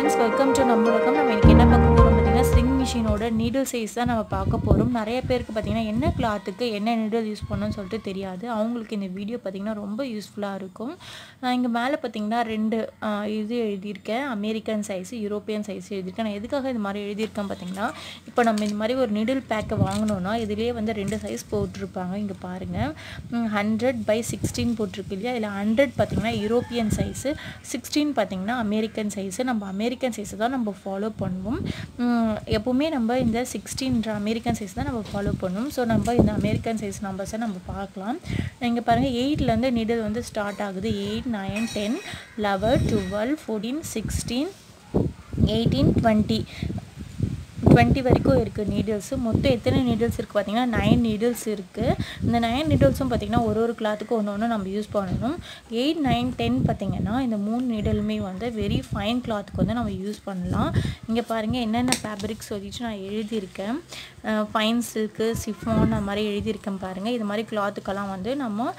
Friends, welcome to நம்மளுக்கம். நம்ம இன்றைக்கி என்ன பார்க்க போகிறோம் பார்த்தீங்கன்னா, ஸ்ட்ரிங் மிஷினோட நீடில் சைஸ் தான் நம்ம பார்க்க போகிறோம். நிறைய பேருக்கு பார்த்தீங்கன்னா என்ன கிளாத்துக்கு என்ன நீடில் யூஸ் பண்ணணும்னு சொல்லிட்டு தெரியாது. அவங்களுக்கு இந்த வீடியோ பார்த்திங்கன்னா ரொம்ப யூஸ்ஃபுல்லாக இருக்கும். இங்கே மேலே பார்த்தீங்கன்னா ரெண்டு இது எழுதியிருக்கேன், அமெரிக்கன் சைஸு, யூரோப்பியன் சைஸ் எழுதியிருக்கேன். நான் எதுக்காக இது மாதிரி எழுதியிருக்கேன் பார்த்தீங்கன்னா, இப்போ நம்ம இந்த மாதிரி ஒரு நீடில் பேக்கை வாங்கினோன்னா இதுலேயே வந்து ரெண்டு சைஸ் போட்டிருப்பாங்க. இங்கே பாருங்கள், 100/16 போட்டிருக்கு இல்லையா. இதில் 100 பார்த்திங்கன்னா யூரோப்பியன் சைஸு, 16 பார்த்திங்கன்னா அமெரிக்கன் சைஸு. நம்ம அமெரிக்கன் சைஸை தான் நம்ம ஃபாலோ பண்ணுவோம். எப்போவுமே நம்ம இந்த 16 அமெரிக்கன் சைஸ் தான் நம்ம ஃபாலோ பண்ணுவோம். ஸோ நம்ம இந்த அமெரிக்கன் சைஸ் நம்பர்ஸை நம்ம பார்க்கலாம். இங்கே பாருங்கள், 8லேருந்து நீடில் வந்து ஸ்டார்ட் ஆகுது. 8, 9, 10, 11, 12, 14, 16, 18, 20 வரைக்கும் இருக்குது நீடில்ஸு. மொத்தம் எத்தனை நீடில்ஸ் இருக்குது பார்த்தீங்கன்னா 9 நீடில்ஸ் இருக்குது. இந்த 9 நீடில்ஸும் பார்த்திங்கன்னா ஒரு கிளாத்துக்கு ஒன்று நம்ம யூஸ் பண்ணணும். 8, 9, 10 பார்த்திங்கன்னா இந்த 3 நீடலுமே வந்து வெரி ஃபைன் கிளாத்துக்கு வந்து நம்ம யூஸ் பண்ணலாம். இங்கே பாருங்கள் என்னென்ன ஃபேப்ரிக் சொல்லிட்டு நான் எழுதியிருக்கேன். ஃபைன் சில்க்கு, சிஃபான் அந்த மாதிரி எழுதியிருக்கேன் பாருங்கள். இது மாதிரி கிளாத்துக்கெல்லாம் வந்து நம்ம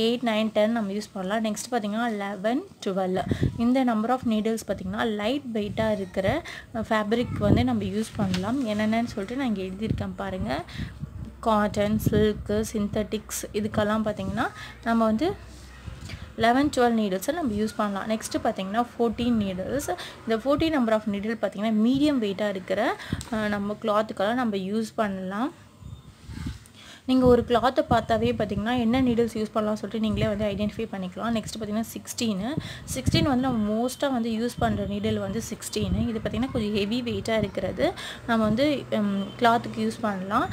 8, 9, 10 நம்ம யூஸ் பண்ணலாம். நெக்ஸ்ட் பார்த்திங்கன்னா 11, 12 இந்த நம்பர் ஆஃப் நீடில்ஸ் பார்த்திங்கன்னா லைட் வெயிட்டாக இருக்கிற ஃபேப்ரிக் வந்து நம்ம யூஸ் பண்ணலாம். என்னென்னு சொல்லிட்டு நான் இங்கே எழுதியிருக்கேன் பாருங்கள். காட்டன், சில்க்கு, சிந்தட்டிக்ஸ் இதுக்கெல்லாம் பார்த்திங்கன்னா நம்ம வந்து 11, 12 நீடில்ஸை நம்ம யூஸ் பண்ணலாம். நெக்ஸ்ட்டு பார்த்திங்கன்னா 14 நீடில்ஸ். இந்த 14 நம்பர் ஆஃப் நீடில் பார்த்திங்கன்னா மீடியம் வெயிட்டாக இருக்கிற நம்ம கிளாத்துக்கெல்லாம் நம்ம யூஸ் பண்ணலாம். நீங்கள் ஒரு கிளாத்தை பார்த்தாவே பார்த்திங்கன்னா என்ன நீடில்ஸ் யூஸ் பண்ணலாம் சொல்லிட்டு நீங்களே வந்து ஐடென்டிஃபை பண்ணிக்கலாம். நெக்ஸ்ட் பார்த்திங்கன்னா 16 வந்து நம்ம மோஸ்ட்டாக வந்து யூஸ் பண்ணுற நீடில் வந்து 16. இது பார்த்திங்கன்னா கொஞ்சம் ஹெவி வெயிட்டாக இருக்கிறது நம்ம வந்து கிளாத்துக்கு யூஸ் பண்ணலாம்.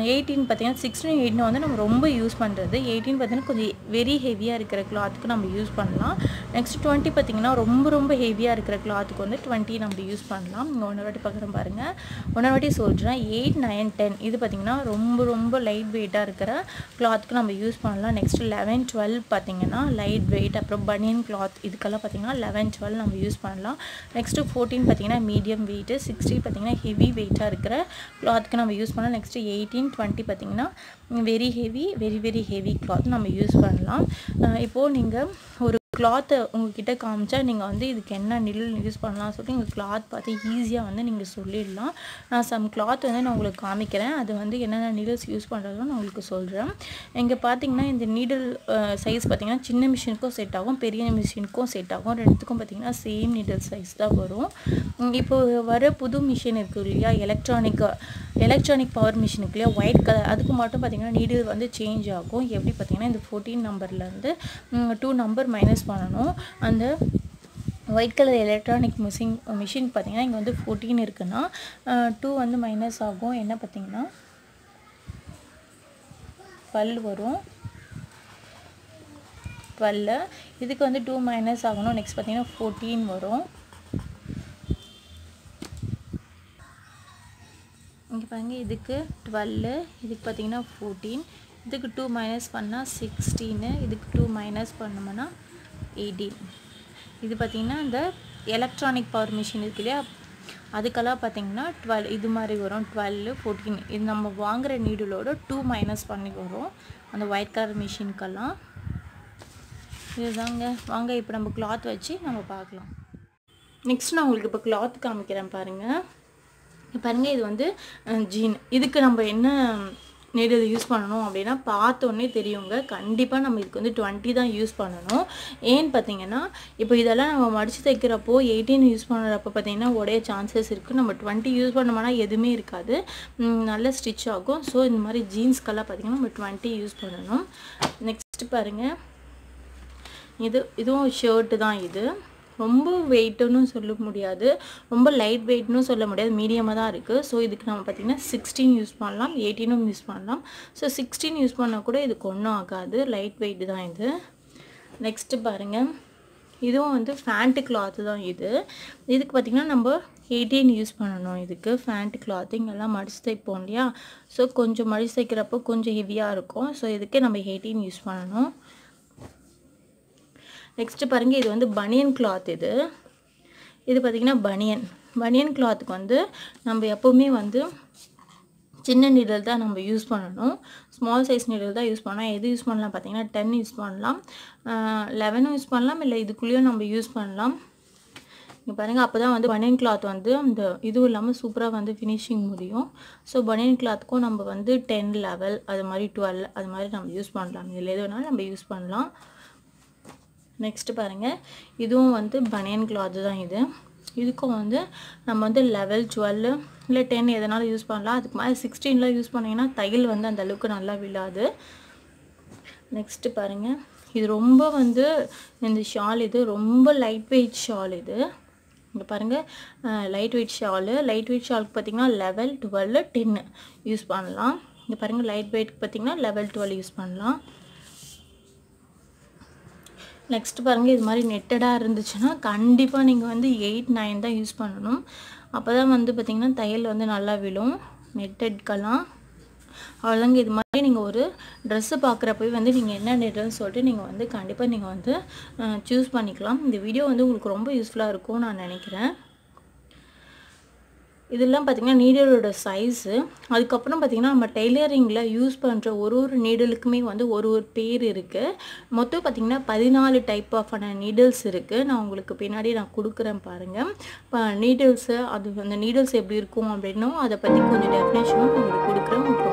18 பார்த்திங்கன்னா 16, 18 வந்து நம்ம ரொம்ப யூஸ் பண்ணுறது. 18 பார்த்திங்கன்னா கொஞ்சம் வெரி ஹெவியாக இருக்கிற கிளாத்துக்கு நம்ம யூஸ் பண்ணலாம். நெக்ஸ்ட் 20 பார்த்திங்கன்னா ரொம்ப ஹெவியாக இருக்கிற கிளாத்துக்கு வந்து 20 நம்ம யூஸ் பண்ணலாம். இங்கே ஒன்று வாட்டி பார்க்குறேன் பாருங்கள், ஒன்று வாட்டி சொல்கிறேன். 8, 9, 10 இது பார்த்திங்கன்னா ரொம்ப லைட் வெயிட்டாக இருக்கிற கிளாத்துக்கு நம்ம யூஸ் பண்ணலாம். நெக்ஸ்ட் 11, 12 பார்த்திங்கன்னா லைட் வெயிட். அப்புறம் பனியன் கிளாத் இதுக்கெல்லாம் பார்த்திங்கன்னா 11, 12 நம்ம யூஸ் பண்ணலாம். நெக்ஸ்ட்டு 14 பார்த்திங்கன்னா மீடியம் வெயிட்டு. 16 பார்த்திங்கன்னா ஹெவி வெயிட்டாக இருக்கிற கிளாத்துக்கு நம்ம யூஸ் பண்ணலாம். நெக்ஸ்ட்டு 18, 20 பார்த்திங்கன்னா வெரி ஹெவி கிளாத் நம்ம யூஸ் பண்ணலாம். இப்போது நீங்கள் ஒரு கிளாத்தை உங்கள்கிட்ட காமிச்சா நீங்கள் வந்து இதுக்கு என்ன நீடில் யூஸ் பண்ணலாம் சொல்லிட்டு நீங்கள் கிளாத் பார்த்து ஈஸியாக வந்து நீங்கள் சொல்லிடலாம். நான் சம் கிளாத் வந்து நான் உங்களுக்கு காமிக்கிறேன். அது வந்து என்னென்ன நீடில்ஸ் யூஸ் பண்ணுறதுன்னு நான் உங்களுக்கு சொல்கிறேன். இங்கே பார்த்தீங்கன்னா இந்த நீடில் சைஸ் பார்த்திங்கன்னா சின்ன மிஷினுக்கும் செட் ஆகும், பெரிய மிஷினுக்கும் செட் ஆகும். ரெண்டுத்துக்கும் பார்த்திங்கன்னா சேம் நீடில் சைஸ் தான் வரும். இப்போ வர புது மிஷின் இருக்குது இல்லையா, எலக்ட்ரானிக் பவர் மிஷினுக்கு இல்லையா, ஒயிட் கலர், அதுக்கு மட்டும் பார்த்திங்கன்னா நீடில் வந்து சேஞ்ச் ஆகும். எப்படி பார்த்திங்கன்னா இந்த 14 நம்பர்லேருந்து 2 நம்பர் மைனஸ் பண்ணணும். அந்த ஒயிட் கலர் எலக்ட்ரானிக் மிஷின் பார்த்திங்கன்னா இங்கே வந்து 14 இருக்குன்னா 2 வந்து மைனஸ் ஆகும். என்ன பார்த்திங்கன்னா 12 வரும். 12 இதுக்கு வந்து 2 மைனஸ் ஆகணும். நெக்ஸ்ட் பார்த்திங்கன்னா 14 வரும். இங்கே பாருங்கள், இதுக்கு 12, இதுக்கு பார்த்திங்கன்னா 14, இதுக்கு 2 மைனஸ் பண்ணால் 16, இதுக்கு 2 மைனஸ் பண்ணோம்னா 18. இது பார்த்திங்கன்னா இந்த எலக்ட்ரானிக் பவர் மிஷின் இருக்கு இல்லையா, அதுக்கெல்லாம் பார்த்திங்கன்னா 12 இது மாதிரி வரும். 12, 14 இது நம்ம வாங்குகிற நீடிலோட 2 மைனஸ் பண்ணி வரும் அந்த ஒயிட் கலர் மிஷினுக்கெல்லாம். இதுதாங்க. வாங்க இப்போ நம்ம கிளாத் வச்சு நம்ம பார்க்கலாம். நெக்ஸ்ட் நான் உங்களுக்கு இப்போ கிளாத் காமிக்கிறேன் பாருங்கள். பாருங்கள், இது வந்து ஜீன். இதுக்கு நம்ம என்ன நீடில் யூஸ் பண்ணணும் அப்படின்னா பார்த்தோன்னே தெரியுங்க. கண்டிப்பாக நம்ம இதுக்கு வந்து 20 தான் யூஸ் பண்ணணும். ஏன்னு பார்த்தீங்கன்னா இப்போ இதெல்லாம் நம்ம மடித்து தைக்கிறப்போ 18 யூஸ் பண்ணுறப்போ பார்த்திங்கன்னா உடைய சான்சஸ் இருக்குது. நம்ம 20 யூஸ் பண்ணோம்னா எதுவுமே இருக்காது, நல்ல ஸ்டிச் ஆகும். ஸோ இந்த மாதிரி ஜீன்ஸ்க்கெல்லாம் பார்த்திங்கன்னா நம்ம 20 யூஸ் பண்ணணும். நெக்ஸ்ட் பாருங்கள், இதுவும் ஷர்ட்டு தான். இது ரொம்ப வெயிட்டுன்னு சொல்ல முடியாது, ரொம்ப லைட் வெயிட்னு சொல்ல முடியாது, மீடியமாக தான் இருக்குது. ஸோ இதுக்கு நம்ம பார்த்திங்கன்னா 16 யூஸ் பண்ணலாம், 18 யூஸ் பண்ணலாம். ஸோ 16 யூஸ் பண்ணால் கூட இதுக்கு ஒன்றும் ஆகாது, லைட் வெயிட் தான் இது. நெக்ஸ்ட்டு பாருங்கள், இதுவும் வந்து ஃபேண்ட்டு கிளாத்து தான். இதுக்கு பார்த்திங்கன்னா நம்ம 18 யூஸ் பண்ணணும். இதுக்கு ஃபேண்ட்டு கிளாத்து இங்கெல்லாம் மடித்து தைப்போம் இல்லையா, ஸோ கொஞ்சம் மடித்து தைக்கிறப்போ கொஞ்சம் ஹெவியாக இருக்கும். ஸோ இதுக்கு நம்ம 18 யூஸ் பண்ணணும். நெக்ஸ்ட்டு பாருங்கள், இது வந்து பனியன் கிளாத். இது பார்த்திங்கன்னா பனியன் கிளாத்துக்கு வந்து நம்ம எப்போவுமே வந்து சின்ன நீடல் தான் நம்ம யூஸ் பண்ணணும். ஸ்மால் சைஸ் நீடல் தான் யூஸ் பண்ணலாம். எது யூஸ் பண்ணலாம் பார்த்தீங்கன்னா 10 யூஸ் பண்ணலாம், 11 யூஸ் பண்ணலாம், இல்லை இதுக்குள்ளேயும் நம்ம யூஸ் பண்ணலாம். இங்கே பாருங்கள், அப்போ தான் வந்து பனியன் கிளாத் வந்து அந்த இதுவும் இல்லாமல் சூப்பராக வந்து ஃபினிஷிங் முடியும். ஸோ பனியன் கிளாத்துக்கும் நம்ம வந்து 10, 11 அது மாதிரி 12 அது மாதிரி நம்ம யூஸ் பண்ணலாம். இதில் எது வேணாலும் நம்ம யூஸ் பண்ணலாம். நெக்ஸ்ட்டு பாருங்கள், இதுவும் வந்து பனியன் கிளாத்து தான். இதுக்கும் வந்து நம்ம வந்து 11, 12 இல்லை 10 எதனாலும் யூஸ் பண்ணலாம். அதுக்கு மேலே 16 யூஸ் பண்ணிங்கன்னா தையல் வந்து அந்த அளவுக்கு நல்லா விழாது. நெக்ஸ்ட்டு பாருங்கள், இது ரொம்ப வந்து இந்த ஷால் இது ரொம்ப லைட் வெயிட் ஷால். இங்கே பாருங்கள், லைட் வெயிட் ஷாலுக்கு பார்த்திங்கன்னா 11, 12, 10 யூஸ் பண்ணலாம். இங்கே பாருங்கள், லைட் வெயிட்க்கு பார்த்திங்கன்னா 11, 12 யூஸ் பண்ணலாம். நெக்ஸ்ட்டு பாருங்கள், இது மாதிரி நெட்டடாக இருந்துச்சுன்னா கண்டிப்பாக நீங்கள் வந்து 8, 9 தான் யூஸ் பண்ணணும். அப்போ தான் வந்து பார்த்திங்கன்னா தையல் வந்து நல்லா விழும். நெட்டட்கெல்லாம் அவ்வளோதாங்க. இது மாதிரி நீங்கள் ஒரு ட்ரெஸ்ஸு பார்க்குறப்பவே வந்து நீங்கள் என்ன நெட்டுன்னு சொல்லிட்டு நீங்கள் வந்து கண்டிப்பாக நீங்கள் வந்து சூஸ் பண்ணிக்கலாம். இந்த வீடியோ வந்து உங்களுக்கு ரொம்ப யூஸ்ஃபுல்லாக இருக்கும்னு நான் நினைக்கிறேன். இதெல்லாம் பார்த்திங்கன்னா நீடலோட சைஸு. அதுக்கப்புறம் பார்த்திங்கன்னா நம்ம டெய்லரிங்கில் யூஸ் பண்ணுற ஒரு நீடலுக்குமே வந்து ஒரு பேர் இருக்குது. மொத்தம் பார்த்திங்கன்னா 14 டைப் ஆஃபான நீடல்ஸ் இருக்குது. நான் உங்களுக்கு பின்னாடி நான் கொடுக்குறேன் பாருங்கள். இப்போ நீடல்ஸு அது அந்த நீடல்ஸ் எப்படி இருக்கும் அப்படின்னும் அதை பற்றி கொஞ்சம் டெஃபினேஷனும் உங்களுக்கு கொடுக்குறேன். உங்களுக்கு